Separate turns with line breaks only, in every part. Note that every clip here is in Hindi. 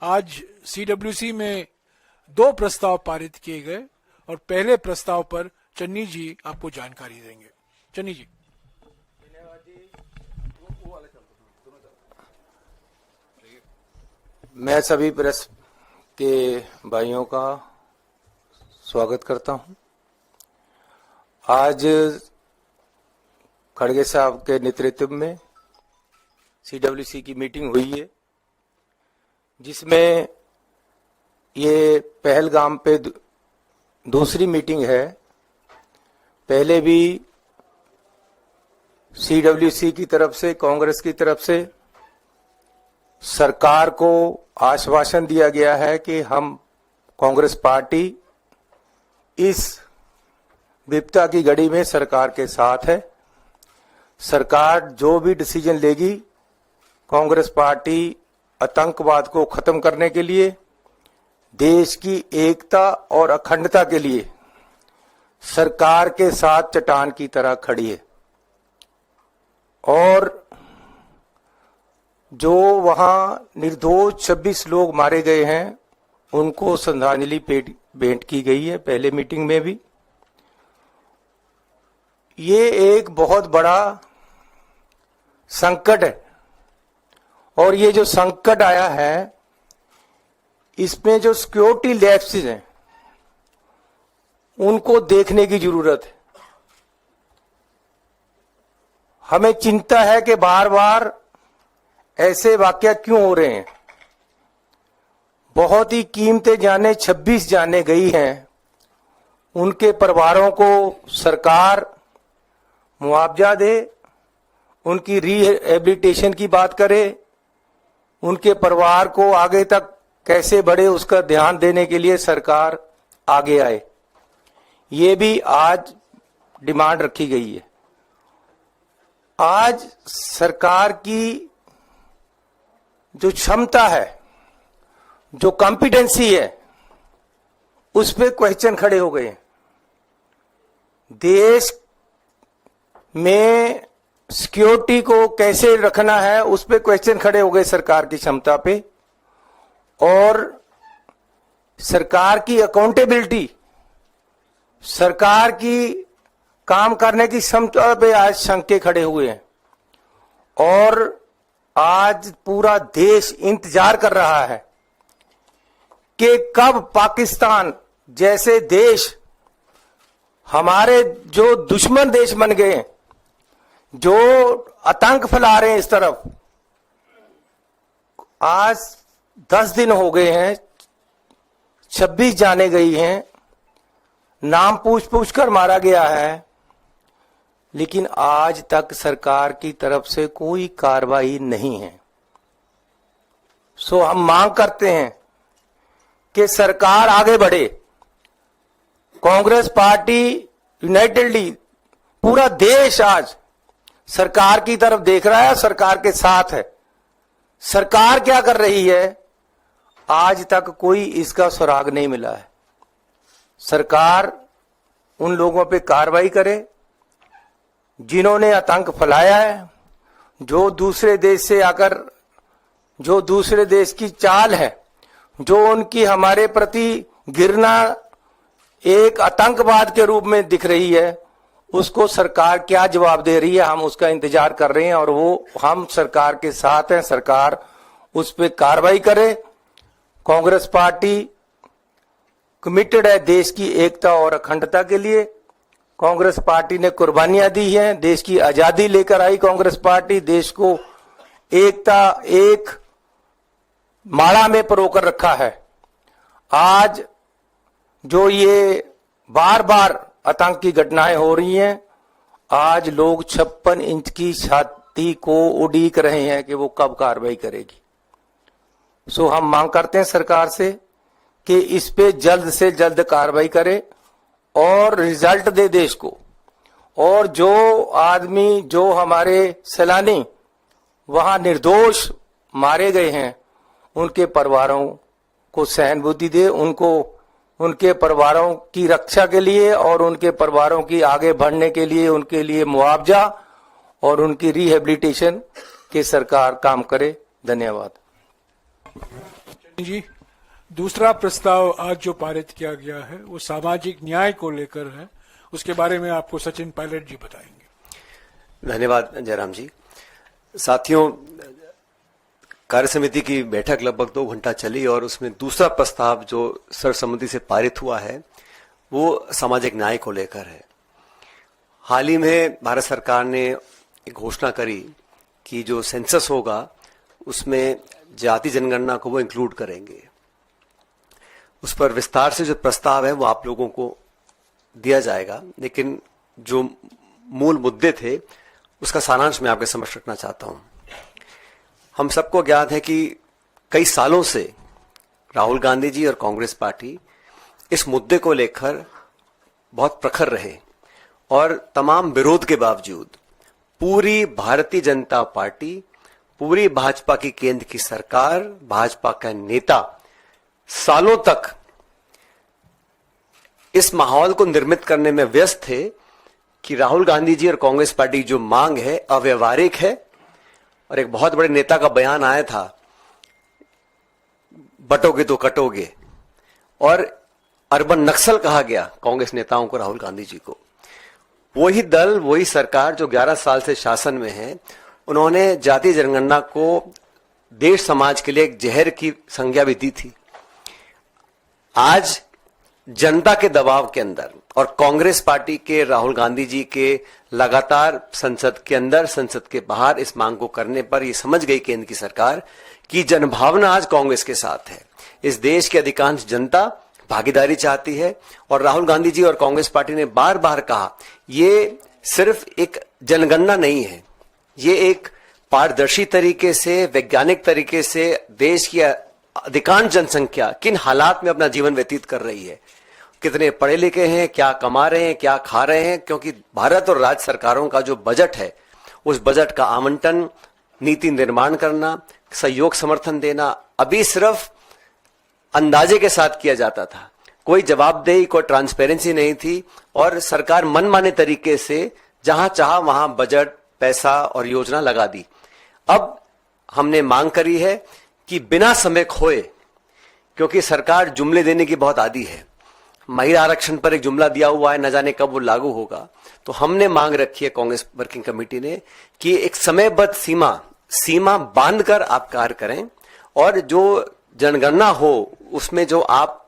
आज सीडब्ल्यूसी में 2 प्रस्ताव पारित किए गए और पहले प्रस्ताव पर चन्नी जी आपको जानकारी देंगे। चन्नी जी।
मैं सभी प्रेस के भाइयों का स्वागत करता हूं। आज खड़गे साहब के नेतृत्व में सीडब्ल्यूसी की मीटिंग हुई है, जिसमें ये पहलगाम पे दूसरी मीटिंग है। पहले भी सीडब्ल्यूसी की तरफ से, कांग्रेस की तरफ से सरकार को आश्वासन दिया गया है कि हम कांग्रेस पार्टी इस विपदा की घड़ी में सरकार के साथ है। सरकार जो भी डिसीजन लेगी, कांग्रेस पार्टी आतंकवाद को खत्म करने के लिए, देश की एकता और अखंडता के लिए सरकार के साथ चट्टान की तरह खड़ी है। और जो वहां निर्दोष 26 लोग मारे गए हैं, उनको श्रद्धांजलि भेंट की गई है पहले मीटिंग में भी। ये एक बहुत बड़ा संकट है और ये जो संकट आया है, इसमें जो सिक्योरिटी लैप्सेस हैं उनको देखने की जरूरत है। हमें चिंता है कि बार बार ऐसे वाकया क्यों हो रहे हैं। बहुत ही कीमती जानें 26 जानें गई हैं, उनके परिवारों को सरकार मुआवजा दे, उनकी रिहेबिलिटेशन की बात करे, उनके परिवार को आगे तक कैसे बढ़े उसका ध्यान देने के लिए सरकार आगे आए। ये भी आज डिमांड रखी गई है। आज सरकार की जो क्षमता है, जो कॉम्पिटेंसी है, उस पे क्वेश्चन खड़े हो गए हैं। देश में सिक्योरिटी को कैसे रखना है, उस पे क्वेश्चन खड़े हो गए सरकार की क्षमता पे। और सरकार की अकाउंटेबिलिटी, सरकार की काम करने की क्षमता पे आज शंके खड़े हुए हैं। और आज पूरा देश इंतजार कर रहा है कि कब पाकिस्तान जैसे देश, हमारे जो दुश्मन देश बन गए, जो आतंक फैला रहे हैं इस तरफ, आज 10 दिन हो गए हैं, 26 जाने गई हैं, नाम पूछ कर मारा गया है, लेकिन आज तक सरकार की तरफ से कोई कार्रवाई नहीं है। सो हम मांग करते हैं कि सरकार आगे बढ़े। कांग्रेस पार्टी यूनाइटेडली, पूरा देश आज सरकार की तरफ देख रहा है, सरकार के साथ है। सरकार क्या कर रही है, आज तक कोई इसका सुराग नहीं मिला है। सरकार उन लोगों पे कार्रवाई करे जिन्होंने आतंक फैलाया है, जो दूसरे देश से आकर, जो दूसरे देश की चाल है, जो उनकी हमारे प्रति घृणा एक आतंकवाद के रूप में दिख रही है, उसको सरकार क्या जवाब दे रही है, हम उसका इंतजार कर रहे हैं। और वो हम सरकार के साथ हैं, सरकार उस पर कार्रवाई करे। कांग्रेस पार्टी कमिटेड है देश की एकता और अखंडता के लिए। कांग्रेस पार्टी ने कुर्बानियां दी हैं, देश की आजादी लेकर आई कांग्रेस पार्टी, देश को एकता, एक माला में परोकर रखा है। आज जो ये बार बार आतंक की घटनाएं हो रही हैं, आज लोग 56 इंच की छाती को उड़ीक रहे हैं कि वो कब कार्रवाई करेगी। सो हम मांग करते हैं सरकार से कि इस पे जल्द से जल्द कार्रवाई करे और रिजल्ट दे देश को। और जो आदमी, जो हमारे सैलानी वहां निर्दोष मारे गए हैं, उनके परिवारों को सहानुभूति दे, उनको, उनके परिवारों की रक्षा के लिए और उनके परिवारों की आगे बढ़ने के लिए, उनके लिए मुआवजा और उनकी रिहेबिलिटेशन के सरकार काम करे। धन्यवाद।
जी, दूसरा प्रस्ताव आज जो पारित किया गया है वो सामाजिक न्याय को लेकर है। उसके बारे में आपको सचिन पायलट जी बताएंगे।
धन्यवाद जयराम जी। साथियों, कार्य समिति की बैठक लगभग 2 घंटा चली और उसमें दूसरा प्रस्ताव जो सर्वसम्मति से पारित हुआ है वो सामाजिक न्याय को लेकर है। हाल ही में भारत सरकार ने एक घोषणा करी कि जो सेंसस होगा उसमें जाति जनगणना को वो इंक्लूड करेंगे। उस पर विस्तार से जो प्रस्ताव है वो आप लोगों को दिया जाएगा, लेकिन जो मूल मुद्दे थे उसका सारांश मैं आपके समक्ष रखना चाहता हूं। हम सबको ज्ञात है कि कई सालों से राहुल गांधी जी और कांग्रेस पार्टी इस मुद्दे को लेकर बहुत प्रखर रहे और तमाम विरोध के बावजूद पूरी भारतीय जनता पार्टी, पूरी भाजपा की केंद्र की सरकार, भाजपा का नेता सालों तक इस माहौल को निर्मित करने में व्यस्त थे कि राहुल गांधी जी और कांग्रेस पार्टी की जो मांग है अव्यवहारिक है। और एक बहुत बड़े नेता का बयान आया था, बटोगे तो कटोगे, और अर्बन नक्सल कहा गया कांग्रेस नेताओं को, राहुल गांधी जी को। वही दल, वही सरकार जो 11 साल से शासन में है, उन्होंने जातीय जनगणना को देश समाज के लिए एक जहर की संज्ञा भी दी थी। आज जनता के दबाव के अंदर और कांग्रेस पार्टी के, राहुल गांधी जी के लगातार संसद के अंदर, संसद के बाहर इस मांग को करने पर यह समझ गई केंद्र की सरकार कि जनभावना आज कांग्रेस के साथ है। इस देश की अधिकांश जनता भागीदारी चाहती है और राहुल गांधी जी और कांग्रेस पार्टी ने बार बार कहा ये सिर्फ एक जनगणना नहीं है, ये एक पारदर्शी तरीके से, वैज्ञानिक तरीके से देश की अधिकांश जनसंख्या किन हालात में अपना जीवन व्यतीत कर रही है, कितने पढ़े लिखे हैं, क्या कमा रहे हैं, क्या खा रहे हैं। क्योंकि भारत और राज्य सरकारों का जो बजट है, उस बजट का आवंटन, नीति निर्माण करना, सहयोग समर्थन देना अभी सिर्फ अंदाजे के साथ किया जाता था। कोई जवाबदेही, कोई ट्रांसपेरेंसी नहीं थी और सरकार मनमाने तरीके से जहां चाहा वहां बजट, पैसा और योजना लगा दी। अब हमने मांग करी है कि बिना समय खोए, क्योंकि सरकार जुमले देने की बहुत आदी है, महिला आरक्षण पर एक जुमला दिया हुआ है, न जाने कब वो लागू होगा, तो हमने मांग रखी है कांग्रेस वर्किंग कमेटी ने कि एक समयबद्ध सीमा बांधकर आप कार्य करें और जो जनगणना हो उसमें जो आप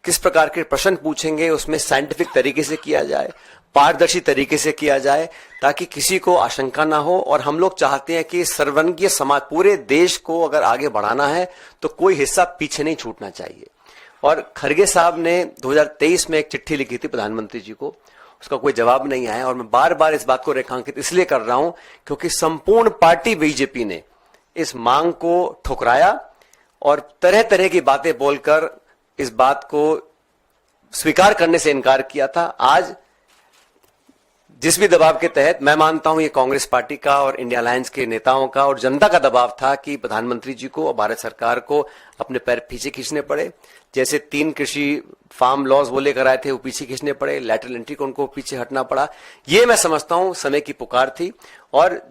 किस प्रकार के प्रश्न पूछेंगे उसमें साइंटिफिक तरीके से किया जाए, पारदर्शी तरीके से किया जाए, ताकि किसी को आशंका ना हो। और हम लोग चाहते हैं कि सर्वंगीय समाज, पूरे देश को अगर आगे बढ़ाना है तो कोई हिस्सा पीछे नहीं छूटना चाहिए। और खरगे साहब ने 2023 में एक चिट्ठी लिखी थी प्रधानमंत्री जी को, उसका कोई जवाब नहीं आया। और मैं बार बार इस बात को रेखांकित इसलिए कर रहा हूं क्योंकि संपूर्ण पार्टी बीजेपी ने इस मांग को ठुकराया और तरह तरह की बातें बोलकर इस बात को स्वीकार करने से इनकार किया था। आज जिस भी दबाव के तहत, मैं मानता हूं ये कांग्रेस पार्टी का और इंडिया अलायंस के नेताओं का और जनता का दबाव था कि प्रधानमंत्री जी को और भारत सरकार को अपने पैर पीछे खींचने पड़े। जैसे 3 कृषि फार्म लॉज वो लेकर आए थे, वो पीछे खींचने पड़े, लैटरल एंट्री को उनको पीछे हटना पड़ा। ये मैं समझता हूं समय की पुकार थी और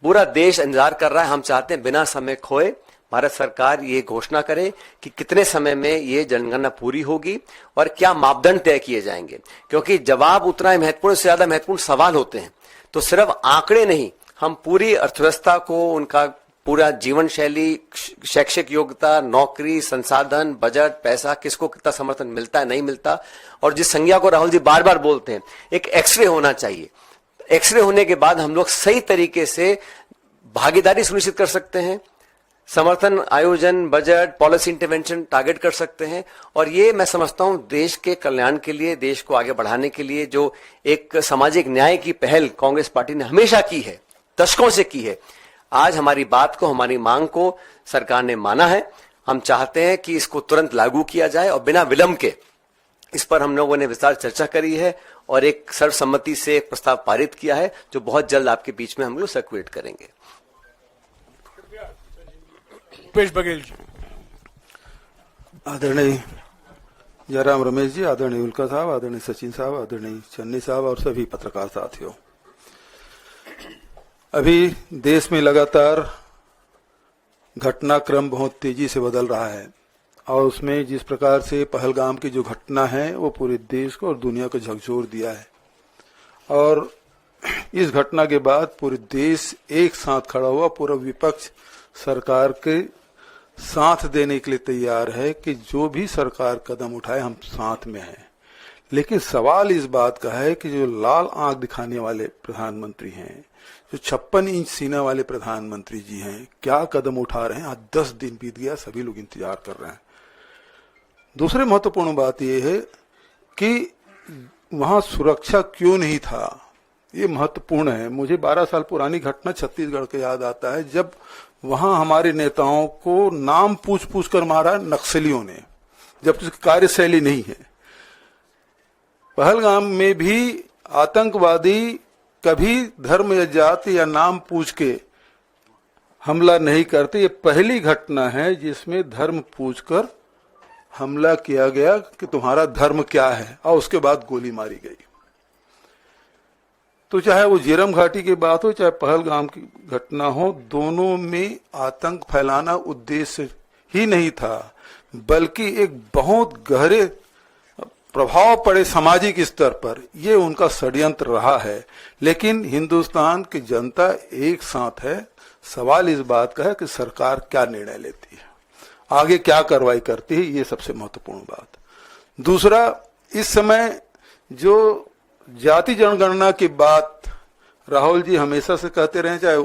पूरा देश इंतजार कर रहा है। हम चाहते हैं बिना समय खोए भारत सरकार ये घोषणा करे कि कितने समय में ये जनगणना पूरी होगी और क्या मापदंड तय किए जाएंगे, क्योंकि जवाब उतना ही महत्वपूर्ण से ज्यादा महत्वपूर्ण सवाल होते हैं। तो सिर्फ आंकड़े नहीं, हम पूरी अर्थव्यवस्था को, उनका पूरा जीवन शैली, शैक्षिक योग्यता, नौकरी, संसाधन, बजट, पैसा, किसको कितना समर्थन मिलता है, नहीं मिलता, और जिस संज्ञा को राहुल जी बार बार बोलते हैं, एक एक्सरे होना चाहिए। एक्सरे होने के बाद हम लोग सही तरीके से भागीदारी सुनिश्चित कर सकते हैं, समर्थन, आयोजन, बजट, पॉलिसी इंटरवेंशन टारगेट कर सकते हैं। और ये मैं समझता हूं देश के कल्याण के लिए, देश को आगे बढ़ाने के लिए जो एक सामाजिक न्याय की पहल कांग्रेस पार्टी ने हमेशा की है, दशकों से की है, आज हमारी बात को, हमारी मांग को सरकार ने माना है। हम चाहते हैं कि इसको तुरंत लागू किया जाए और बिना विलंब के इस पर हम लोगों ने विस्तार चर्चा करी है और एक सर्वसम्मति से एक प्रस्ताव पारित किया है जो बहुत जल्द आपके बीच में हम लोग सर्कुलेट करेंगे।
भूपेश बघेल जी।
आदरणीय जयराम रमेश जी, आदरणीय उल्का साहब, आदरणीय सचिन साहब, आदरणीय चन्नी साहब और सभी पत्रकार साथियों, अभी देश में लगातार घटनाक्रम बहुत तेजी से बदल रहा है। और उसमें जिस प्रकार से पहलगाम की जो घटना है वो पूरे देश को और दुनिया को झकझोर दिया है। और इस घटना के बाद पूरे देश एक साथ खड़ा हुआ, पूरा विपक्ष सरकार के साथ देने के लिए तैयार है कि जो भी सरकार कदम उठाए हम साथ में हैं। लेकिन सवाल इस बात का है कि जो लाल आंख दिखाने वाले प्रधानमंत्री हैं, जो 56 इंच सीना वाले प्रधानमंत्री जी हैं, क्या कदम उठा रहे हैं? आज 10 दिन बीत गया, सभी लोग इंतजार कर रहे हैं। दूसरी महत्वपूर्ण बात यह है कि वहां सुरक्षा क्यों नहीं था, ये महत्वपूर्ण है। मुझे 12 साल पुरानी घटना छत्तीसगढ़ का याद आता है, जब वहां हमारे नेताओं को नाम पूछ पूछ कर मारा नक्सलियों ने, जबकि उसकी कार्यशैली नहीं है। पहलगाम में भी आतंकवादी कभी धर्म या जाति या नाम पूछ के हमला नहीं करते। ये पहली घटना है जिसमें धर्म पूछकर हमला किया गया कि तुम्हारा धर्म क्या है, और उसके बाद गोली मारी गई। तो चाहे वो झीरम घाटी की बात हो, चाहे पहलगाम की घटना हो, दोनों में आतंक फैलाना उद्देश्य ही नहीं था, बल्कि एक बहुत गहरे प्रभाव पड़े सामाजिक स्तर पर, ये उनका षड्यंत्र रहा है। लेकिन हिंदुस्तान की जनता एक साथ है। सवाल इस बात का है कि सरकार क्या निर्णय लेती है, आगे क्या कार्रवाई करती है, ये सबसे महत्वपूर्ण बात। दूसरा, इस समय जो जाति जनगणना की बात राहुल जी हमेशा से कहते रहे, चाहे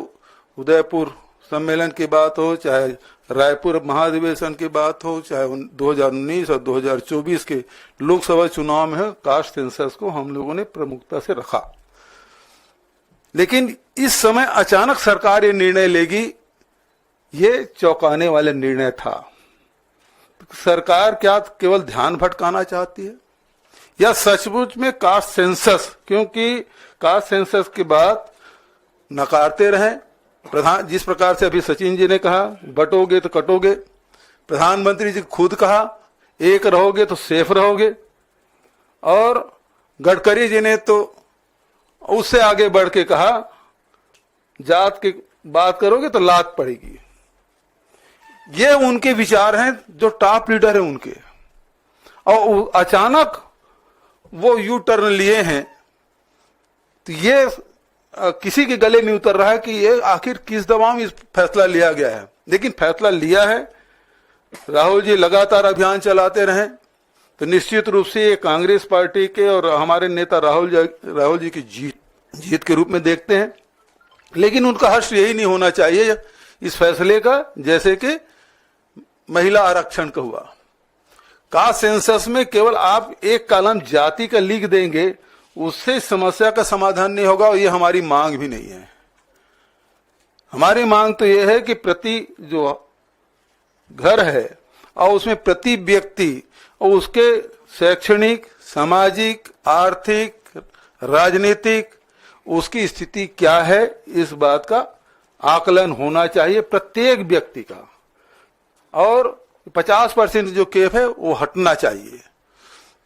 उदयपुर सम्मेलन की बात हो, चाहे रायपुर महाधिवेशन की बात हो, चाहे 2019 और 2024 के लोकसभा चुनाव में कास्ट सेंसस को हम लोगों ने प्रमुखता से रखा। लेकिन इस समय अचानक सरकार ये निर्णय लेगी, ये चौंकाने वाला निर्णय था। सरकार क्या केवल ध्यान भटकाना चाहती है, या सचमुच में कास्ट सेंसस, क्योंकि कास्ट सेंसस के बाद नकारते रहे प्रधान, जिस प्रकार से अभी सचिन जी ने कहा बटोगे तो कटोगे, प्रधानमंत्री जी खुद कहा एक रहोगे तो सेफ रहोगे, और गडकरी जी ने तो उससे आगे बढ़ के कहा जात की बात करोगे तो लात पड़ेगी। ये उनके विचार हैं, जो टॉप लीडर है उनके, और अचानक वो यू टर्न लिए हैं। तो ये किसी के गले में उतर रहा है कि ये आखिर किस दबाव में इस फैसला लिया गया है। लेकिन फैसला लिया है, राहुल जी लगातार अभियान चलाते रहे, तो निश्चित रूप से ये कांग्रेस पार्टी के और हमारे नेता राहुल जी की जीत के रूप में देखते हैं। लेकिन उनका हर्ष यही नहीं होना चाहिए इस फैसले का, जैसे कि महिला आरक्षण का हुआ। कास्ट सेंसस में केवल आप एक कॉलम जाति का लिख देंगे, उससे समस्या का समाधान नहीं होगा, और ये हमारी मांग भी नहीं है। हमारी मांग तो यह है कि प्रति जो घर है और उसमें प्रति व्यक्ति और उसके शैक्षणिक, सामाजिक, आर्थिक, राजनीतिक उसकी स्थिति क्या है, इस बात का आकलन होना चाहिए प्रत्येक व्यक्ति का, और 50% जो केफ है वो हटना चाहिए।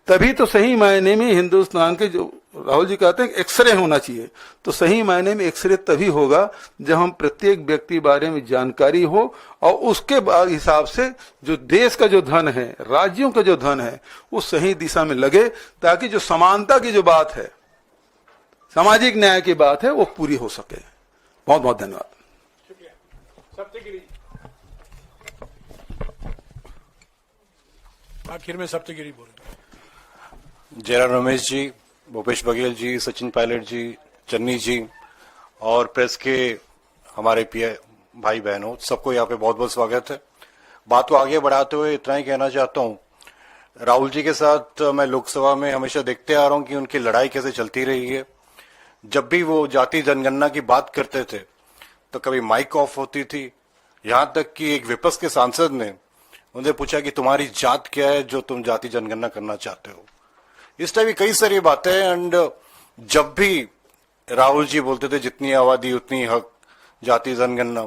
तभी तो सही मायने में हिंदुस्तान के, जो राहुल जी कहते हैं एक्सरे होना चाहिए, तो सही मायने में एक्सरे तभी होगा जब हम प्रत्येक व्यक्ति बारे में जानकारी हो, और उसके बाद हिसाब से जो देश का जो धन है, राज्यों का जो धन है, वो सही दिशा में लगे, ताकि जो समानता की जो बात है, सामाजिक न्याय की बात है, वो पूरी हो सके। बहुत बहुत धन्यवाद।
आखिर में सप्तगिरी बोलेंगे।
जयराम रमेश जी, भूपेश बघेल जी, सचिन पायलट जी, चन्नी जी और प्रेस के हमारे भाई बहनों, सबको यहाँ पे बहुत बहुत स्वागत है। बात को आगे बढ़ाते हुए इतना ही कहना चाहता हूँ, राहुल जी के साथ मैं लोकसभा में हमेशा देखते आ रहा हूँ कि उनकी लड़ाई कैसे चलती रही है। जब भी वो जाति जनगणना की बात करते थे तो कभी माइक ऑफ होती थी, यहाँ तक कि एक विपक्ष के सांसद ने उन्हें पूछा कि तुम्हारी जात क्या है जो तुम जाति जनगणना करना चाहते हो। इस टाइप की कई सारी बातें। एंड जब भी राहुल जी बोलते थे जितनी आबादी उतनी हक, जाति जनगणना,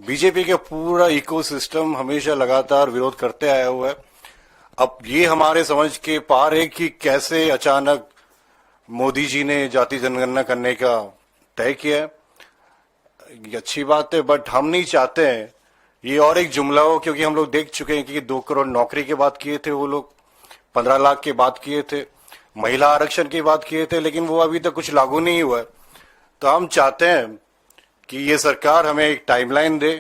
बीजेपी के पूरा इकोसिस्टम हमेशा लगातार विरोध करते आया हुआ है। अब ये हमारे समझ के पार है कि कैसे अचानक मोदी जी ने जाति जनगणना करने का तय किया है। ये अच्छी बात है, बट हम नहीं चाहते हैं ये और एक जुमला हो, क्योंकि हम लोग देख चुके हैं कि 2 करोड़ नौकरी की बात किए थे वो लोग, 15 लाख की बात किए थे, महिला आरक्षण की बात किए थे, लेकिन वो अभी तक कुछ लागू नहीं हुआ है। तो हम चाहते हैं कि ये सरकार हमें एक टाइमलाइन दे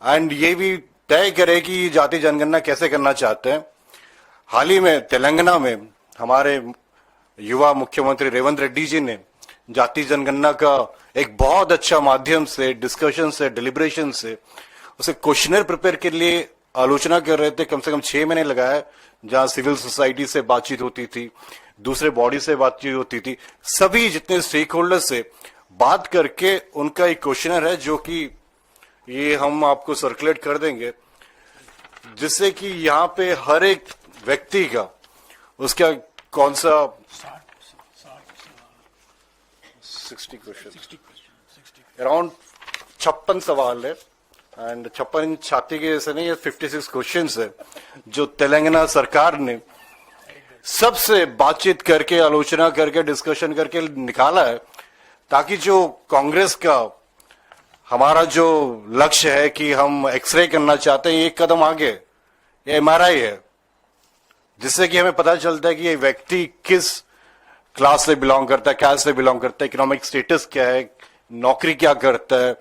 एंड ये भी तय करे कि जाति जनगणना कैसे करना चाहते हैं। हाल ही में तेलंगाना में हमारे युवा मुख्यमंत्री रेवंत रेड्डी जी ने जाति जनगणना का एक बहुत अच्छा माध्यम से, डिस्कशन से, डिलिब्रेशन से उसे क्वेश्चनर प्रिपेयर के लिए आलोचना कर रहे थे। कम से कम 6 महीने लगाए, जहां सिविल सोसाइटी से बातचीत होती थी, दूसरे बॉडी से बातचीत होती थी, सभी जितने स्टेक होल्डर से बात करके उनका एक क्वेश्चनर है जो कि ये हम आपको सर्कुलेट कर देंगे, जिससे कि यहाँ पे हर एक व्यक्ति का उसका कौन सा 60 क्वेश्चन, अराउंड 56 सवाल है एंड 56 छाती के जैसे नहीं, 56 क्वेश्चंस है जो तेलंगाना सरकार ने सबसे बातचीत करके, आलोचना करके, डिस्कशन करके निकाला है, ताकि जो कांग्रेस का हमारा जो लक्ष्य है कि हम एक्सरे करना चाहते हैं, एक कदम आगे ये एमआरआई है, जिससे कि हमें पता चलता है कि ये व्यक्ति किस क्लास से बिलोंग करता है, कैस्ट से बिलोंग करता है, इकोनॉमिक स्टेटस क्या है, नौकरी क्या करता है।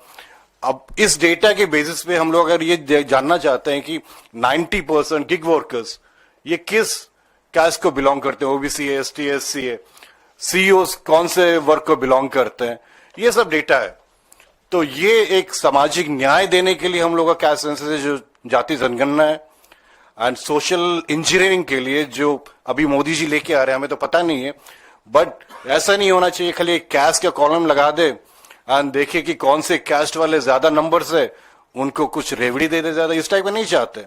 अब इस डेटा के बेसिस पे हम लोग अगर ये जानना चाहते हैं कि 90% गिग वर्कर्स ये किस कैस्ट को बिलोंग करते हैं, ओबीसी है, एसटी, एससी है, सीईओ कौन से वर्ग को बिलोंग करते हैं, ये सब डेटा है। तो ये एक सामाजिक न्याय देने के लिए हम लोग का कैस्ट सेंसस जो जाति जनगणना है, एंड सोशल इंजीनियरिंग के लिए जो अभी मोदी जी लेके आ रहे हैं, हमें तो पता नहीं है, बट ऐसा नहीं होना चाहिए खाली एक कैस्ट का कॉलम लगा दे एंड देखिए कि कौन से कैस्ट वाले ज्यादा नंबर से उनको कुछ रेवड़ी दे दे ज्यादा, इस टाइप का नहीं चाहते।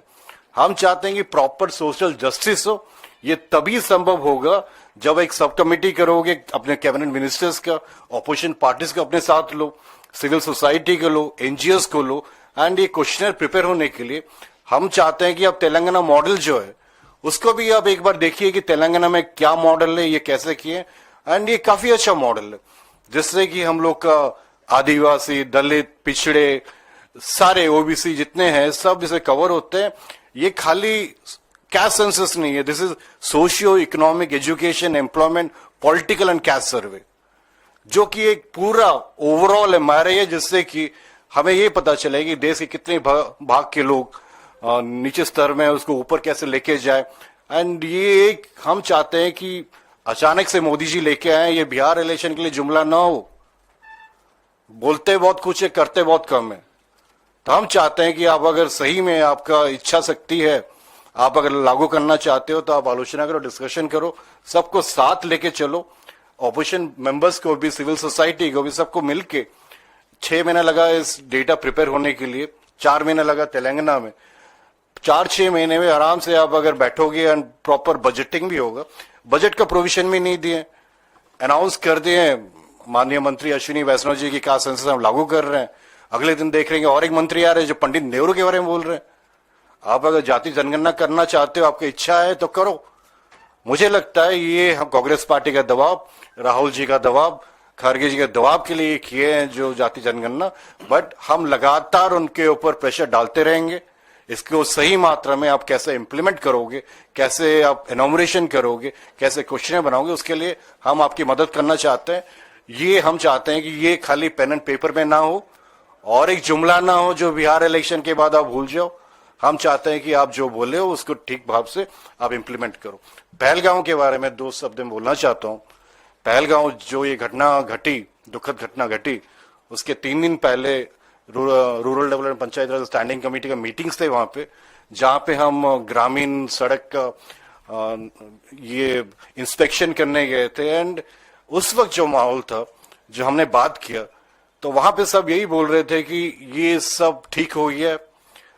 हम चाहते हैं कि प्रॉपर सोशल जस्टिस हो। ये तभी संभव होगा जब एक सब कमेटी करोगे, अपने कैबिनेट मिनिस्टर्स का, ऑपोजिशन पार्टीज को अपने साथ लो, सिविल सोसाइटी को लो, एनजीओस को लो, एंड ये क्वेश्चनर प्रिपेयर होने के लिए हम चाहते हैं कि अब तेलंगाना मॉडल जो है उसको भी आप एक बार देखिए कि तेलंगाना में क्या मॉडल है, ये कैसे किए, एंड ये काफी अच्छा मॉडल है, जिससे कि हम लोग का आदिवासी, दलित, पिछड़े, सारे ओबीसी जितने हैं सब इसे कवर होते हैं। ये खाली कैस्ट सेंसस नहीं है, this is socio economic, education, employment, political and caste survey, जो कि एक पूरा ओवरऑल एमआरआई है, जिससे कि हमें ये पता चले कि देश के कितने भाग के लोग नीचे स्तर में उसको ऊपर कैसे लेके जाए। एंड ये एक हम चाहते हैं कि अचानक से मोदी जी लेके आए, ये बिहार इलेक्शन के लिए जुमला ना हो, बोलते बहुत कुछ है, करते बहुत कम है। तो हम चाहते हैं कि आप अगर सही में आपका इच्छा शक्ति है, आप अगर लागू करना चाहते हो, तो आप आलोचना करो, डिस्कशन करो, सबको साथ लेके चलो, ऑपोजिशन मेंबर्स को भी, सिविल सोसाइटी को भी, सबको मिलके 6 महीना लगा इस डेटा प्रिपेयर होने के लिए, 4 महीना लगा तेलंगाना में। 4-6 महीने में आराम से आप अगर बैठोगे एंड प्रॉपर बजटिंग भी होगा, बजट का प्रोविजन भी नहीं दिए, अनाउंस कर दिए माननीय मंत्री अश्विनी वैष्णव जी की कास्ट सेंसस हम लागू कर रहे हैं, अगले दिन देख रहे हैं और एक मंत्री आ रहे हैं जो पंडित नेहरू के बारे में बोल रहे हैं। आप अगर जाति जनगणना करना चाहते हो, आपकी इच्छा है तो करो। मुझे लगता है ये हम कांग्रेस पार्टी का दबाव, राहुल जी का दबाव, खड़गे जी के दबाव के लिए किए हैं जो जाति जनगणना, बट हम लगातार उनके ऊपर प्रेशर डालते रहेंगे। इसको सही मात्रा में आप कैसे इंप्लीमेंट करोगे, कैसे आप एनोमरेशन करोगे, कैसे क्वेश्चन बनाओगे, उसके लिए हम आपकी मदद करना चाहते हैं। ये हम चाहते हैं कि ये खाली पेन एंड पेपर में ना हो और एक जुमला ना हो जो बिहार इलेक्शन के बाद आप भूल जाओ। हम चाहते हैं कि आप जो बोले हो उसको ठीक भाव से आप इंप्लीमेंट करो। पहलगांव के बारे में 2 शब्द में बोलना चाहता हूं। पहलगांव जो ये घटना घटी, दुखद घटना घटी, उसके 3 दिन पहले रूरल डेवलपमेंट पंचायत राज स्टैंडिंग कमेटी का मीटिंग्स थे वहां पे, जहां पे हम ग्रामीण सड़क का ये इंस्पेक्शन करने गए थे। एंड उस वक्त जो माहौल था, जो हमने बात किया, तो वहां पे सब यही बोल रहे थे कि ये सब ठीक हो गया,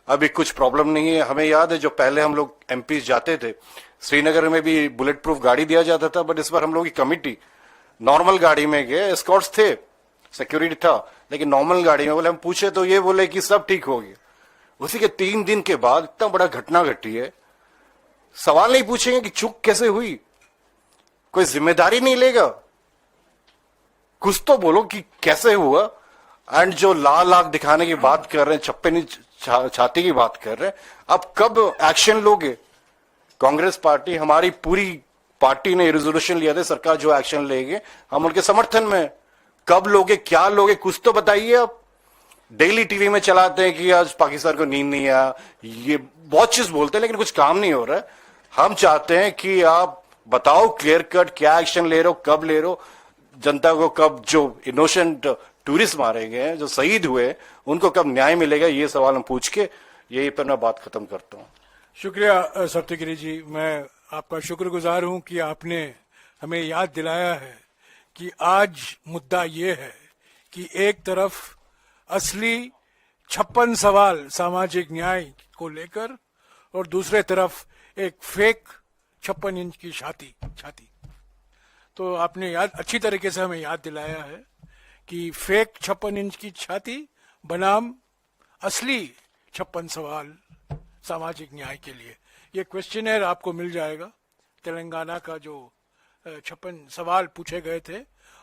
अभी कुछ प्रॉब्लम नहीं है। हमें याद है जो पहले हम लोग एमपी जाते थे, श्रीनगर में भी बुलेट प्रूफ गाड़ी दिया जाता था, बट इस बार हम लोग की कमिटी नॉर्मल गाड़ी में गए, एस्कॉर्ट्स थे, सिक्योरिटी था, लेकिन नॉर्मल गाड़ी में बोले, हम पूछे तो ये बोले कि सब ठीक हो गया। उसी के 3 दिन के बाद इतना बड़ा घटना घटी है, सवाल नहीं पूछेंगे कि चूक कैसे हुई, कोई जिम्मेदारी नहीं लेगा, कुछ तो बोलो कि कैसे हुआ। एंड जो लाल आंख दिखाने की बात कर रहे हैं, छाती की बात कर रहे हैं, अब कब एक्शन लोगे? कांग्रेस पार्टी, हमारी पूरी पार्टी ने रेजोल्यूशन लिया था, सरकार जो एक्शन लेंगे हम उनके समर्थन में। कब लोगे, क्या लोगे, कुछ तो बताइए। आप डेली टीवी में चलाते हैं कि आज पाकिस्तान को नींद नहीं आया, ये बहुत चीज बोलते हैं, लेकिन कुछ काम नहीं हो रहा है। हम चाहते हैं कि आप बताओ क्लियर कट क्या एक्शन ले रहे हो, कब ले रहे हो, जनता को कब, जो इनोसेंट टूरिस्ट मारे गए हैं, जो शहीद हुए, उनको कब न्याय मिलेगा, ये सवाल हम पूछ के यही पर मैं बात खत्म करता हूं।
शुक्रिया सप्तगिरी जी, मैं आपका शुक्रगुजार हूं कि आपने हमें याद दिलाया है कि आज मुद्दा ये है कि एक तरफ असली 56 सवाल सामाजिक न्याय को लेकर और दूसरे तरफ एक फेक 56 इंच की छाती। तो आपने याद, अच्छी तरीके से हमें याद दिलाया है कि फेक 56 इंच की छाती बनाम असली 56 सवाल सामाजिक न्याय के लिए। ये क्वेश्चनर आपको मिल जाएगा, तेलंगाना का जो 56 सवाल पूछे गए थे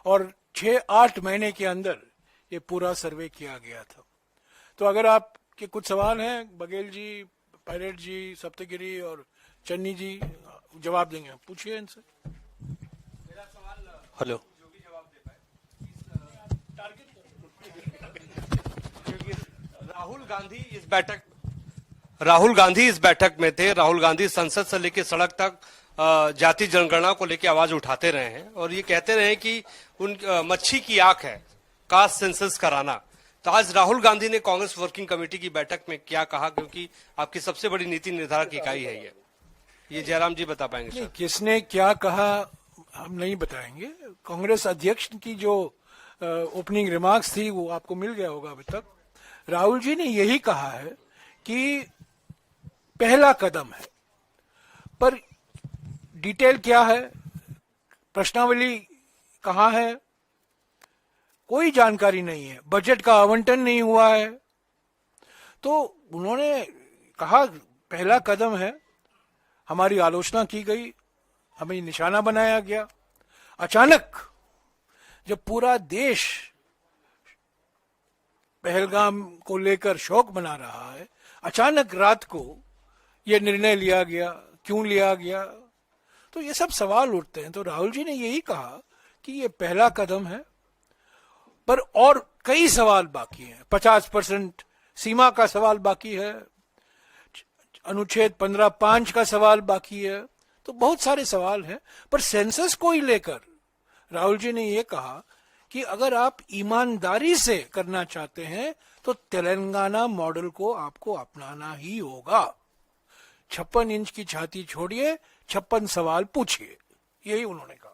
और 6-8 महीने के अंदर ये पूरा सर्वे किया गया था। तो अगर आपके कुछ सवाल हैं, बघेल जी, पायलट जी, सप्तगिरी और चन्नी जी जवाब देंगे, पूछिए इनसे।
हेलो, राहुल गांधी इस बैठक में थे। राहुल गांधी संसद से लेकर सड़क तक जाति जनगणना को लेकर आवाज उठाते रहे हैं और ये कहते रहे कि उन मच्छी की आंख है कास्ट सेंसस कराना। तो आज राहुल गांधी ने कांग्रेस वर्किंग कमेटी की बैठक में क्या कहा, क्योंकि आपकी सबसे बड़ी नीति निर्धारक इकाई है ये जयराम जी बता पाएंगे सर?
किसने क्या कहा हम नहीं बताएंगे। कांग्रेस अध्यक्ष की जो ओपनिंग रिमार्क्स थी वो आपको मिल गया होगा अभी तक। राहुल जी ने यही कहा है कि पहला कदम है, पर डिटेल क्या है, प्रश्नावली कहाँ है, कोई जानकारी नहीं है, बजट का आवंटन नहीं हुआ है। तो उन्होंने कहा पहला कदम है, हमारी आलोचना की गई, हमें निशाना बनाया गया। अचानक जब पूरा देश पहलगाम को लेकर शोक मना रहा है, अचानक रात को यह निर्णय लिया गया, क्यों लिया गया, तो ये सब सवाल उठते हैं। तो राहुल जी ने यही कहा कि ये पहला कदम है, पर और कई सवाल बाकी हैं। 50% सीमा का सवाल बाकी है, अनुच्छेद 15(5) का सवाल बाकी है, तो बहुत सारे सवाल हैं। पर सेंसस को ही लेकर राहुल जी ने यह कहा कि अगर आप ईमानदारी से करना चाहते हैं तो तेलंगाना मॉडल को आपको अपनाना ही होगा। 56 इंच की छाती छोड़िए, 56 सवाल पूछिए, यही उन्होंने कहा।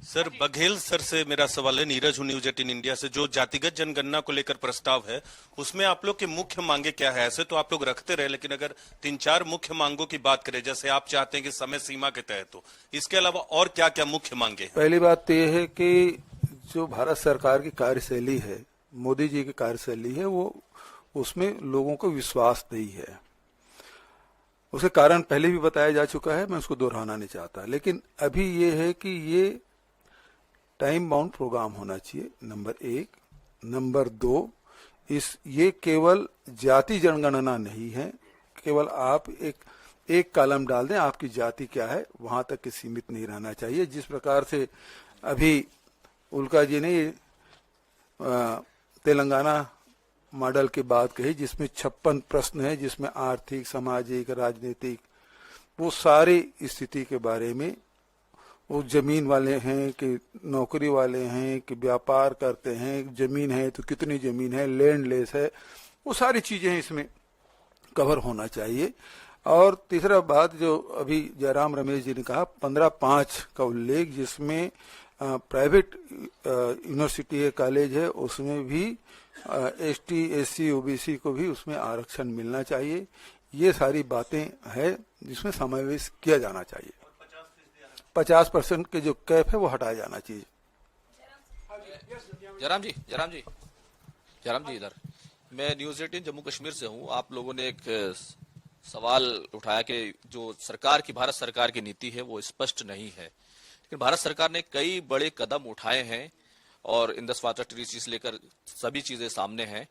सर, बघेल सर से मेरा सवाल है, नीरज हूं, न्यूज 18 इंडिया से। जो जातिगत जनगणना को लेकर प्रस्ताव है उसमें आप लोग की मुख्य मांगे क्या है? ऐसे तो आप लोग रखते रहे, लेकिन अगर 3-4 मुख्य मांगों की बात करें, जैसे आप चाहते हैं कि समय सीमा के तहत हो, इसके अलावा और क्या क्या मुख्य मांगे हैं?
पहली बात तो यह है कि जो भारत सरकार की कार्यशैली है, मोदी जी की कार्यशैली है, वो उसमें लोगों को विश्वास नहीं है। उसके कारण पहले भी बताया जा चुका है, मैं उसको दोहराना नहीं चाहता। लेकिन अभी ये है कि ये टाइम बाउंड प्रोग्राम होना चाहिए, नंबर 1। नंबर 2, ये केवल जाति जनगणना नहीं है, केवल आप एक कॉलम डाल दें आपकी जाति क्या है, वहां तक के सीमित नहीं रहना चाहिए। जिस प्रकार से अभी उल्का जी ने तेलंगाना मॉडल की बात कही, जिसमें 56 प्रश्न है, जिसमें आर्थिक, सामाजिक, राजनीतिक, वो सारी स्थिति के बारे में, वो जमीन वाले हैं कि नौकरी वाले हैं कि व्यापार करते हैं, जमीन है तो कितनी जमीन है, लैंडलेस है, वो सारी चीजें इसमें कवर होना चाहिए। और तीसरा बात जो अभी जयराम रमेश जी ने कहा, 15(5) का उल्लेख, जिसमें प्राइवेट यूनिवर्सिटी है, कॉलेज है, उसमें भी ST, SC, OBC को भी उसमें आरक्षण मिलना चाहिए। ये सारी बातें हैं जिसमें समावेश किया जाना चाहिए। 50% के जो कैप है वो हटाया जाना चाहिए।
जयराम जी इधर, मैं न्यूज 18 जम्मू कश्मीर से हूं। आप लोगों ने एक सवाल उठाया कि जो भारत सरकार की नीति है वो स्पष्ट नहीं है, लेकिन भारत सरकार ने कई बड़े कदम उठाए हैं और इंडस वाटर ट्रीटी से लेकर सभी चीजें सामने हैं,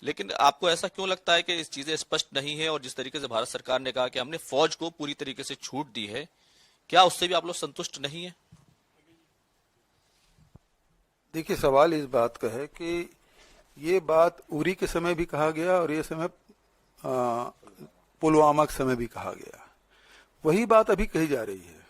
लेकिन आपको ऐसा क्यों लगता है कि इस चीजें स्पष्ट नहीं है? और जिस तरीके से भारत सरकार ने कहा कि हमने फौज को पूरी तरीके से छूट दी है, क्या उससे भी आप लोग संतुष्ट नहीं है?
देखिए, सवाल इस बात का है कि ये बात उरी के समय भी कहा गया और ये समय पुलवामा के समय भी कहा गया, वही बात अभी कही जा रही है।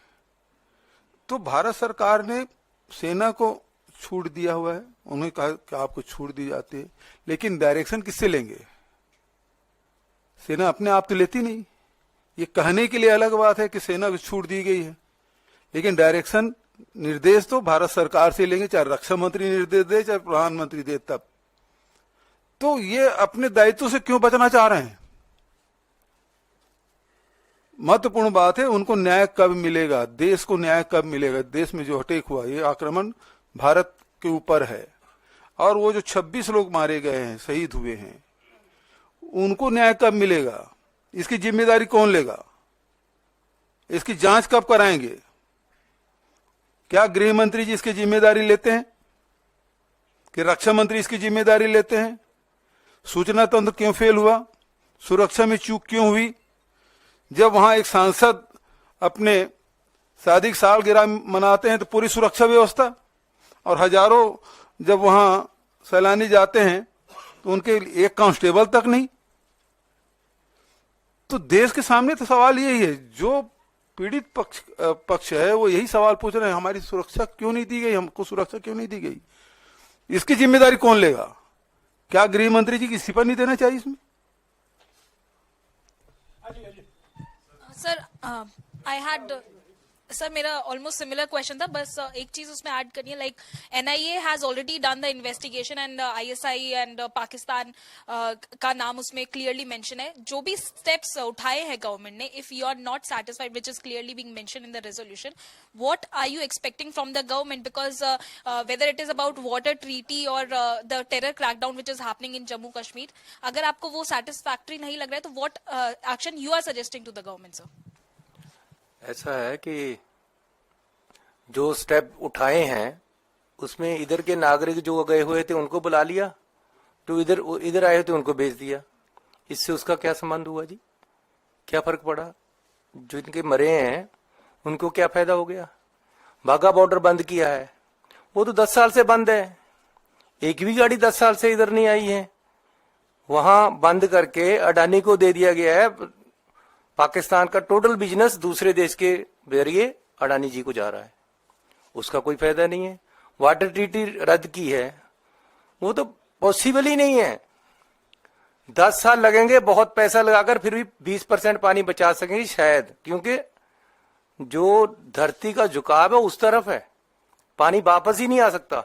तो भारत सरकार ने सेना को छूट दिया हुआ है, उन्होंने कहा कि आपको छूट दी जाती है, लेकिन डायरेक्शन किससे लेंगे? सेना अपने आप तो लेती नहीं। ये कहने के लिए अलग बात है कि सेना को छूट दी गई है, लेकिन डायरेक्शन निर्देश तो भारत सरकार से लेंगे, चाहे रक्षा मंत्री निर्देश दे चाहे प्रधानमंत्री दे। तब तो ये अपने दायित्व से क्यों बचना चाह रहे हैं? महत्वपूर्ण बात है, उनको न्याय कब मिलेगा, देश को न्याय कब मिलेगा? देश में जो अटैक हुआ, ये आक्रमण भारत के ऊपर है, और वो जो 26 लोग मारे गए हैं, शहीद हुए हैं, उनको न्याय कब मिलेगा? इसकी जिम्मेदारी कौन लेगा? इसकी जांच कब कराएंगे? क्या गृह मंत्री जी इसकी जिम्मेदारी लेते हैं कि रक्षा मंत्री इसकी जिम्मेदारी लेते हैं? सूचना तंत्र क्यों फेल हुआ? सुरक्षा में चूक क्यों हुई? जब वहां एक सांसद अपने शादी की सालगिरह मनाते हैं तो पूरी सुरक्षा व्यवस्था, और हजारों जब वहां सैलानी जाते हैं तो उनके एक कांस्टेबल तक नहीं। तो देश के सामने तो सवाल यही है, जो पीड़ित पक्ष है वो यही सवाल पूछ रहे हैं, हमारी सुरक्षा क्यों नहीं दी गई, हमको सुरक्षा क्यों नहीं दी गई? इसकी जिम्मेदारी कौन लेगा? क्या गृह मंत्री जी किसी पर नहीं देना चाहिए इसमें?
सर आई हैड सर मेरा ऑलमोस्ट सिमिलर क्वेश्चन था, बस एक चीज उसमें ऐड करनी है, like NIA has already done the investigation and ISI and Pakistan का नाम उसमें क्लियरली मेंशन है। जो भी स्टेप्स उठाए हैं गवर्नमेंट ने, if you are not satisfied which is clearly being mention in the resolution, what are you expecting from the government? Because whether it is about water treaty और the terror crackdown which is happening in Jammu Kashmir, अगर आपको वो सेटिस्फैक्ट्री नहीं लग रहा है तो what action you are suggesting to the government sir?
ऐसा है कि जो स्टेप उठाए हैं उसमें इधर के नागरिक जो गए हुए थे उनको बुला लिया, तो इधर आए थे उनको भेज दिया। इससे उसका क्या संबंध हुआ जी? क्या फर्क पड़ा? जो इनके मरे हैं उनको क्या फायदा हो गया? बाघा बॉर्डर बंद किया है, वो तो 10 साल से बंद है, एक भी गाड़ी 10 साल से इधर नहीं आई है। वहां बंद करके अडानी को दे दिया गया है, पाकिस्तान का टोटल बिजनेस दूसरे देश के जरिए अडानी जी को जा रहा है, उसका कोई फायदा नहीं है। वाटर ट्रीटी रद्द की है, वो तो पॉसिबल ही नहीं है। 10 साल लगेंगे बहुत पैसा लगाकर, फिर भी 20% पानी बचा सकेंगे शायद, क्योंकि जो धरती का झुकाव है उस तरफ है, पानी वापस ही नहीं आ सकता,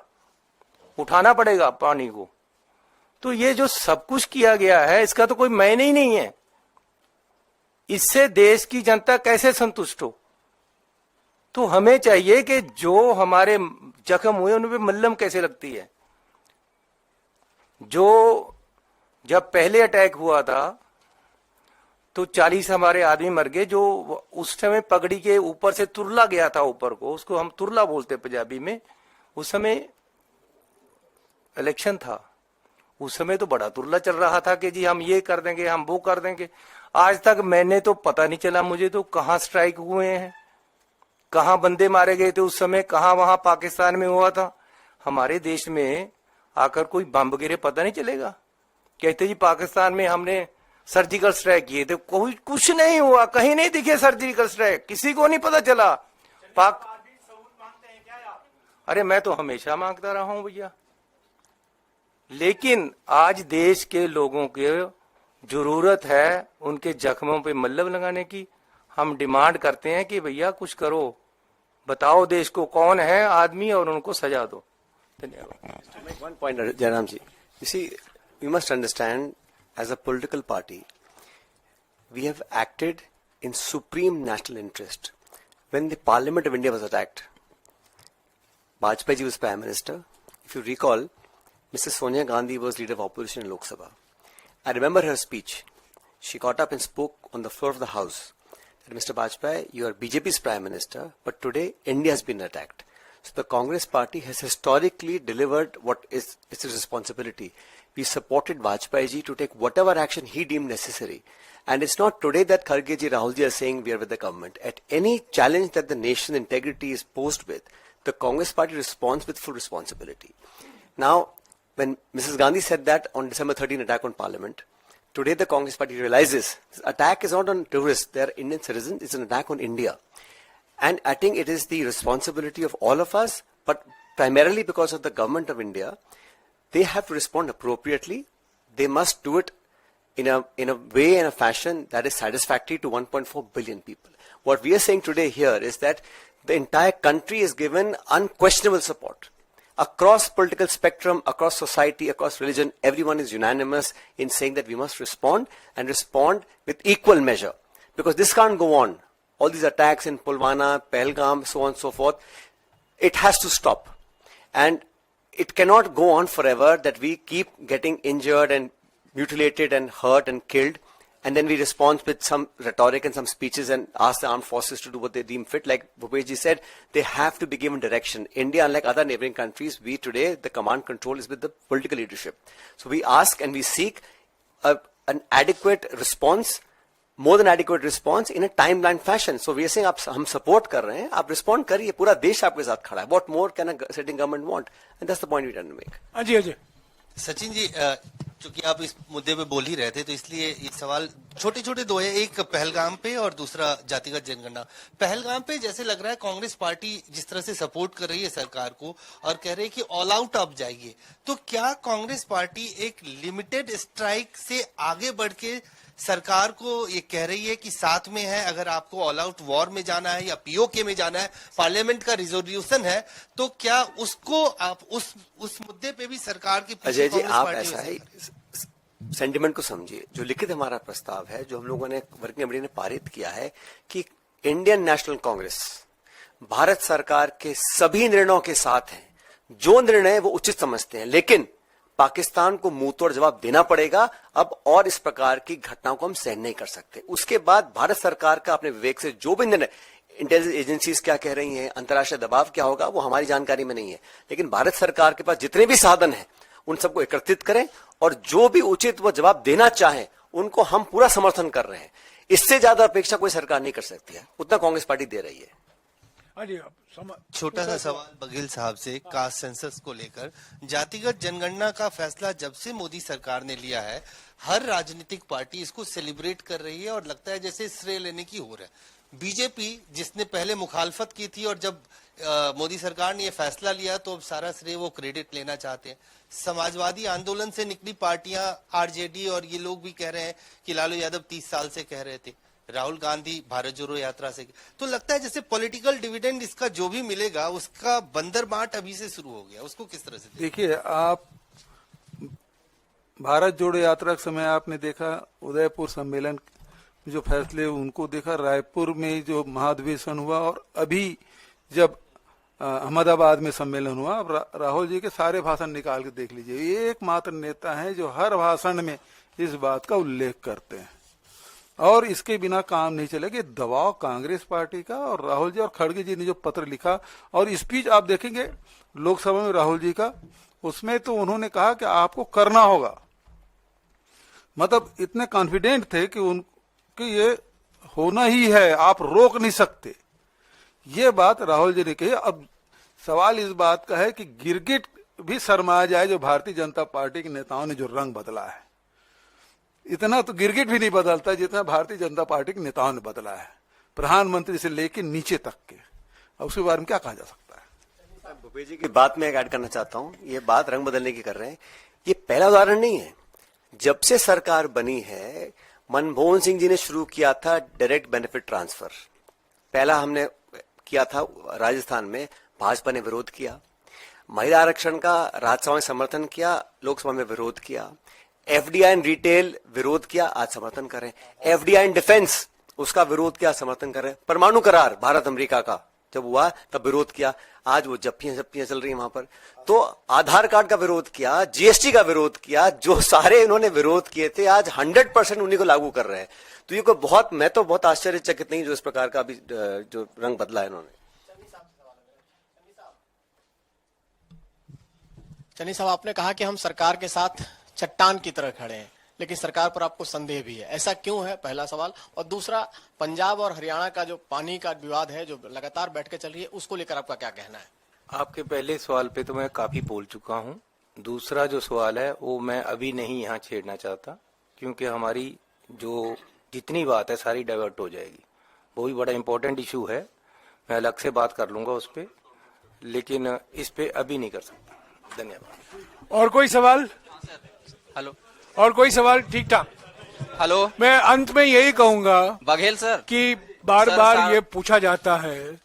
उठाना पड़ेगा पानी को। तो ये जो सब कुछ किया गया है इसका तो कोई मायने ही नहीं है। इससे देश की जनता कैसे संतुष्ट हो? तो हमें चाहिए कि जो हमारे जख्म हुए उन पे मल्लम कैसे लगती है। जो जब पहले अटैक हुआ था तो 40 हमारे आदमी मर गए, जो उस समय पगड़ी के ऊपर से तुरला गया था ऊपर को, उसको हम तुरला बोलते पंजाबी में। उस समय इलेक्शन था, उस समय तो बड़ा तुरला चल रहा था कि जी हम ये कर देंगे, हम वो कर देंगे। आज तक मैंने तो पता नहीं चला मुझे तो कहां स्ट्राइक हुए हैं, कहां बंदे मारे गए थे उस समय, कहां वहां पाकिस्तान में हुआ था। हमारे देश में आकर कोई बम गिरे पता नहीं चलेगा। कहते जी पाकिस्तान में हमने सर्जिकल स्ट्राइक किए थे, कोई कुछ नहीं हुआ, कहीं नहीं दिखे सर्जिकल स्ट्राइक, किसी को नहीं पता चला। अरे मैं तो हमेशा मांगता रहा हूं भैया, लेकिन आज देश के लोगों के जरूरत है उनके जख्मों पे मल्लम लगाने की। हम डिमांड करते हैं कि भैया कुछ करो, बताओ देश को कौन है आदमी और उनको सजा दो। धन्यवाद।
One point, Jairam ji. You see, we must understand, as a political party, we have acted in supreme national interest. When the Parliament of India was attacked, Vajpayee ji was Prime Minister. If you recall, Mrs. Sonia Gandhi was leader of opposition in Lok Sabha. I remember her speech. She got up and spoke on the floor of the House that Mr. Vajpayee, you are BJP's Prime Minister, but today India has been attacked. So the Congress party has historically delivered what is its responsibility. We supported Vajpayee ji to take whatever action he deemed necessary. And it's not today that Kharge ji, Rahul ji are saying we are with the government. At any challenge that the nation's integrity is posed with, the Congress party responds with full responsibility. Now, when Mrs. Gandhi said that on December 13 attack on Parliament, today the Congress party realizes this attack is not on tourists, they are Indian citizens, it's an attack on India. And I think it is the responsibility of all of us, but primarily because of the government of India, they have to respond appropriately. They must do it in a way and a fashion that is satisfactory to 1.4 billion people. What we are saying today here is that the entire country is given unquestionable support. Across political spectrum, across society, across religion, everyone is unanimous in saying that we must respond and respond with equal measure. Because this can't go on. All these attacks in Pulwama, Pahalgam, so on and so forth, it has to stop. And it cannot go on forever that we keep getting injured and mutilated and hurt and killed, and then we respond with some rhetoric and some speeches and ask the armed forces to do what they deem fit. Like Bhupesh ji said, they have to be given direction. India, unlike other neighboring countries, we today, the command control is with the political leadership. So we ask and we seek an adequate response, more than adequate response in a timeline fashion. So we are saying, हम support कर रहे हैं, आप respond करिए, पूरा देश आपके साथ खड़ा है. What more can a sitting government want? And that's the point we trying to make.
Ajay Ajay
Sachin ji, चूंकि आप इस मुद्दे पे बोल ही रहे थे तो इसलिए ये सवाल छोटे छोटे दो है, एक पहलगाम पे और दूसरा जातिगत जनगणना। पहलगाम पे जैसे लग रहा है कांग्रेस पार्टी जिस तरह से सपोर्ट कर रही है सरकार को और कह रही है कि ऑल आउट आप जाइए, तो क्या कांग्रेस पार्टी एक लिमिटेड स्ट्राइक से आगे बढ़ के सरकार को ये कह रही है कि साथ में है, अगर आपको ऑल आउट वॉर में जाना है या पीओके में जाना है, पार्लियामेंट का रिजोल्यूशन है, तो क्या उसको आप उस मुद्दे पे भी सरकार की
अजय जी आप ऐसा है सेंटिमेंट को समझिए। जो लिखित हमारा प्रस्ताव है, जो हम लोगों ने वर्किंग कमेटी ने पारित किया है कि इंडियन नेशनल कांग्रेस भारत सरकार के सभी निर्णयों के साथ है, जो निर्णय वो उचित समझते हैं, लेकिन पाकिस्तान को मुंह तोड़ जवाब देना पड़ेगा अब, और इस प्रकार की घटनाओं को हम सहन नहीं कर सकते। उसके बाद भारत सरकार का अपने विवेक से जो भी निर्णय, इंटेलिजेंस एजेंसीज क्या कह रही हैं, अंतर्राष्ट्रीय दबाव क्या होगा, वो हमारी जानकारी में नहीं है, लेकिन भारत सरकार के पास जितने भी साधन हैं उन सबको एकत्रित करें और जो भी उचित वो जवाब देना चाहें उनको हम पूरा समर्थन कर रहे हैं। इससे ज्यादा अपेक्षा कोई सरकार नहीं कर सकती है, उतना कांग्रेस पार्टी दे रही है।
छोटा सा सवाल बघेल साहब से कास्ट सेंसस को लेकर, जातिगत जनगणना का फैसला जब से मोदी सरकार ने लिया है, हर राजनीतिक पार्टी इसको सेलिब्रेट कर रही है और लगता है जैसे श्रेय लेने की हो रहा है। बीजेपी जिसने पहले मुखालफत की थी और जब मोदी सरकार ने यह फैसला लिया तो अब सारा श्रेय वो क्रेडिट लेना चाहते हैं। समाजवादी आंदोलन से निकली पार्टियां, आरजेडी और ये लोग भी कह रहे हैं कि लालू यादव 30 साल से कह रहे थे, राहुल गांधी भारत जोड़ो यात्रा से, तो लगता है जैसे पॉलिटिकल डिविडेंड इसका जो भी मिलेगा उसका बंदर बाट अभी से शुरू हो गया, उसको किस तरह से
देखिए आप भारत जोड़ो यात्रा के समय आपने देखा उदयपुर सम्मेलन जो फैसले उनको देखा, रायपुर में जो महाधिवेशन हुआ और अभी जब अहमदाबाद में सम्मेलन हुआ, अब राहुल जी के सारे भाषण निकाल के देख लीजिए, एकमात्र नेता है जो हर भाषण में इस बात का उल्लेख करते हैं और इसके बिना काम नहीं चलेगा। दबाव कांग्रेस पार्टी का और राहुल जी और खड़गे जी ने जो पत्र लिखा और स्पीच आप देखेंगे लोकसभा में राहुल जी का, उसमें तो उन्होंने कहा कि आपको करना होगा, मतलब इतने कॉन्फिडेंट थे कि ये होना ही है, आप रोक नहीं सकते। ये बात राहुल जी ने कही। अब सवाल इस बात का है कि गिरगिट भी शर्मा जाए जो भारतीय जनता पार्टी के नेताओं ने जो रंग बदला है, इतना तो गिरगिट भी नहीं बदलता जितना भारतीय जनता पार्टी के नेताओं ने बदला है, प्रधानमंत्री से लेकर नीचे तक के। अब उसके बारे में क्या कहा जा सकता है?
भूपेश जी की बात में ऐड करना चाहता हूं, ये बात रंग बदलने की कर रहे हैं, ये पहला उदाहरण नहीं है। जब से सरकार बनी है, मनमोहन सिंह जी ने शुरू किया था डायरेक्ट बेनिफिट ट्रांसफर, पहला हमने किया था राजस्थान में, भाजपा ने विरोध किया। महिला आरक्षण का राज्यसभा में समर्थन किया, लोकसभा में विरोध किया। एफडीआई इन रिटेल विरोध किया, आज समर्थन कर रहे हैं। एफडीआई इन डिफेंस उसका विरोध किया, समर्थन कर रहे हैं। परमाणु करार भारत अमेरिका का जब हुआ तब विरोध किया, आज वो जप्पियां चल रही है वहां पर। तो आधार कार्ड का विरोध किया, जीएसटी का विरोध किया, जो सारे इन्होंने विरोध किए थे आज 100% उन्हीं को लागू कर रहे हैं। तो ये कोई बहुत, मैं तो बहुत आश्चर्यचकित नहीं जो इस प्रकार का अभी जो रंग बदला है इन्होंने।
चन्नी साहब, आपने कहा कि हम सरकार के साथ चट्टान की तरह खड़े हैं, लेकिन सरकार पर आपको संदेह भी है, ऐसा क्यों है? पहला सवाल। और दूसरा, पंजाब और हरियाणा का जो पानी का विवाद है जो लगातार बैठ के चल रही है, उसको लेकर आपका क्या कहना है?
आपके पहले सवाल पे तो मैं काफी बोल चुका हूँ। दूसरा जो सवाल है वो मैं अभी नहीं यहाँ छेड़ना चाहता, क्योंकि हमारी जो जितनी बात है सारी डाइवर्ट हो जाएगी। वो भी बड़ा इंपॉर्टेंट इशू है, मैं अलग से बात कर लूंगा उस पे, लेकिन इस पे अभी नहीं कर सकता। धन्यवाद।
और कोई सवाल?
हेलो
और कोई सवाल? ठीक ठाक।
हेलो
मैं अंत में यही कहूंगा
बघेल सर
कि बार
सर,
बार
सर।
ये पूछा जाता है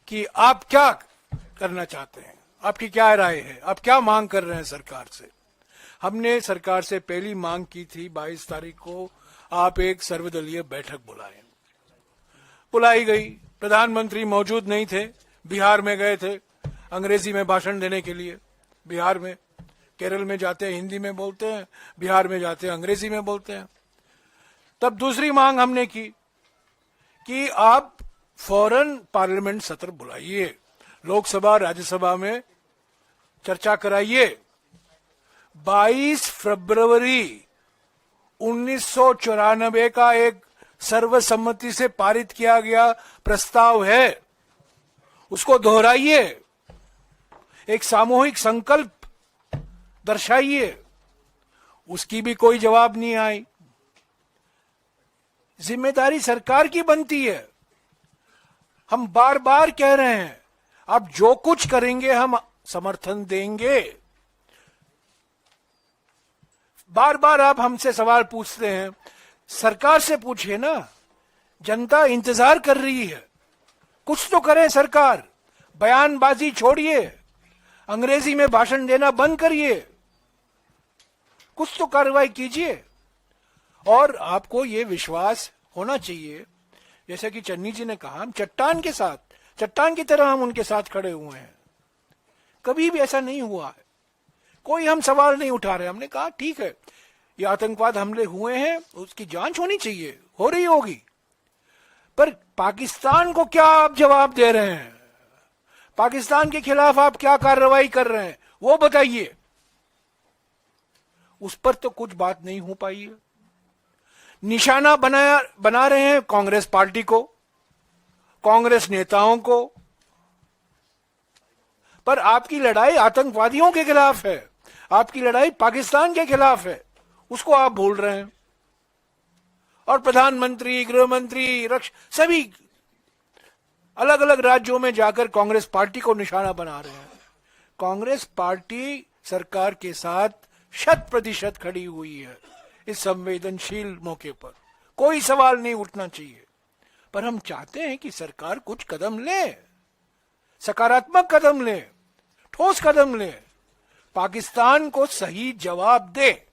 कि आप क्या करना चाहते हैं, आपकी क्या राय है, आप क्या मांग कर रहे हैं सरकार से। हमने सरकार से पहली मांग की थी 22 तारीख को, आप एक सर्वदलीय बैठक बुलाई गई। प्रधानमंत्री मौजूद नहीं थे, बिहार में गए थे अंग्रेजी में भाषण देने के लिए। बिहार में, केरल में जाते हैं हिंदी में बोलते हैं, बिहार में जाते हैं अंग्रेजी में बोलते हैं। तब दूसरी मांग हमने की कि आप फौरन पार्लियामेंट सत्र बुलाइए, लोकसभा राज्यसभा में चर्चा कराइए। 22 फरवरी 1994 का एक सर्वसम्मति से पारित किया गया प्रस्ताव है, उसको दोहराइए, एक सामूहिक संकल्प दर्शाइए। उसकी भी कोई जवाब नहीं आई। जिम्मेदारी सरकार की बनती है। हम बार बार कह रहे हैं, आप जो कुछ करेंगे हम समर्थन देंगे। बार बार आप हमसे सवाल पूछते हैं, सरकार से पूछिए ना, जनता इंतजार कर रही है, कुछ तो करे सरकार। बयानबाजी छोड़िए, अंग्रेजी में भाषण देना बंद करिए, कुछ तो कार्रवाई कीजिए। और आपको ये विश्वास होना चाहिए, जैसा कि चन्नी जी ने कहा, हम चट्टान के साथ, चट्टान की तरह हम उनके साथ खड़े हुए हैं। कभी भी ऐसा नहीं हुआ है, कोई हम सवाल नहीं उठा रहे। हमने कहा ठीक है, ये आतंकवाद हमले हुए हैं, उसकी जांच होनी चाहिए, हो रही होगी, पर पाकिस्तान को क्या आप जवाब दे रहे हैं, पाकिस्तान के खिलाफ आप क्या कार्रवाई कर रहे हैं, वो बताइए। उस पर तो कुछ बात नहीं हो पाई है। निशाना बना रहे हैं कांग्रेस पार्टी को, कांग्रेस नेताओं को, पर आपकी लड़ाई आतंकवादियों के खिलाफ है, आपकी लड़ाई पाकिस्तान के खिलाफ है, उसको आप भूल रहे हैं। और प्रधानमंत्री, गृह मंत्री, सभी अलग अलग राज्यों में जाकर कांग्रेस पार्टी को निशाना बना रहे हैं। कांग्रेस पार्टी सरकार के साथ 100% खड़ी हुई है इस संवेदनशील मौके पर, कोई सवाल नहीं उठना चाहिए। पर हम चाहते हैं कि सरकार कुछ कदम ले, सकारात्मक कदम ले, ठोस कदम ले, पाकिस्तान को सही जवाब दे।